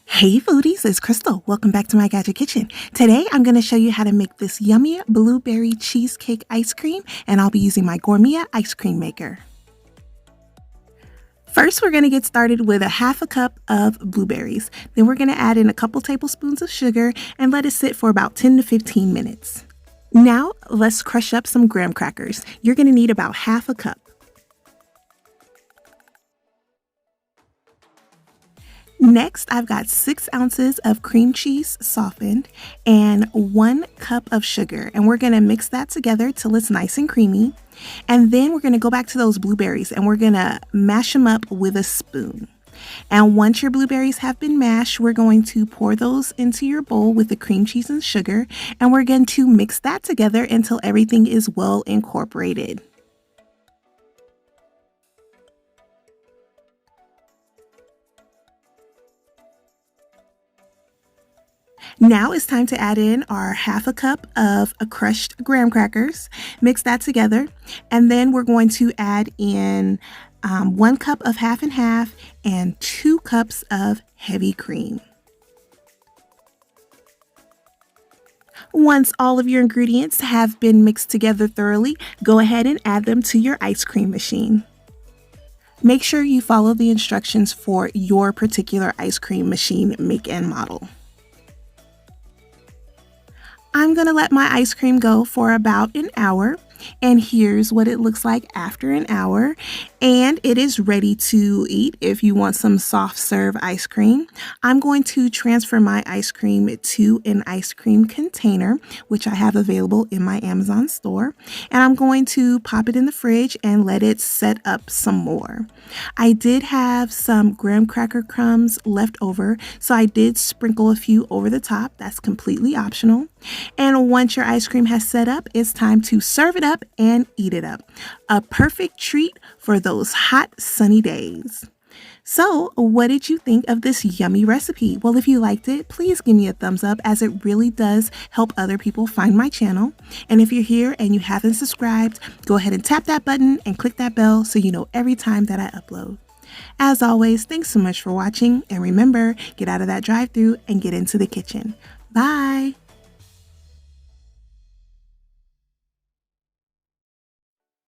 Hey foodies, it's Crystal. Welcome back to my Gadget Kitchen. Today I'm going to show you how to make this yummy blueberry cheesecake ice cream, and I'll be using my Gourmia ice cream maker. First, we're going to get started with a half a cup of blueberries. Then we're going to add in a couple tablespoons of sugar and let it sit for about 10 to 15 minutes. Now, let's crush up some graham crackers. You're going to need about half a cup. Next, I've got 6 ounces of cream cheese softened and 1 cup of sugar, and we're going to mix that together till it's nice and creamy. And then we're going to go back to those blueberries and we're going to mash them up with a spoon. And once your blueberries have been mashed, we're going to pour those into your bowl with the cream cheese and sugar, and we're going to mix that together until everything is well incorporated. Now it's time to add in our half a cup of crushed graham crackers. Mix that together, and then we're going to add in 1 cup of half and half and 2 cups of heavy cream. Once all of your ingredients have been mixed together thoroughly, go ahead and add them to your ice cream machine. Make sure you follow the instructions for your particular ice cream machine make and model. I'm going to let my ice cream go for about an hour, and here's what it looks like after an hour, and it is ready to eat. If you want some soft serve ice cream, I'm going to transfer my ice cream to an ice cream container, which I have available in my Amazon store, and I'm going to pop it in the fridge and let it set up some more. I did have some graham cracker crumbs left over, so I did sprinkle a few over the top. That's completely optional. And once your ice cream has set up, it's time to serve it up and eat it up. A perfect treat for those hot, sunny days. So, what did you think of this yummy recipe? Well, if you liked it, please give me a thumbs up, as it really does help other people find my channel. And if you're here and you haven't subscribed, go ahead and tap that button and click that bell so you know every time that I upload. As always, thanks so much for watching, and remember, get out of that drive-thru and get into the kitchen. Bye!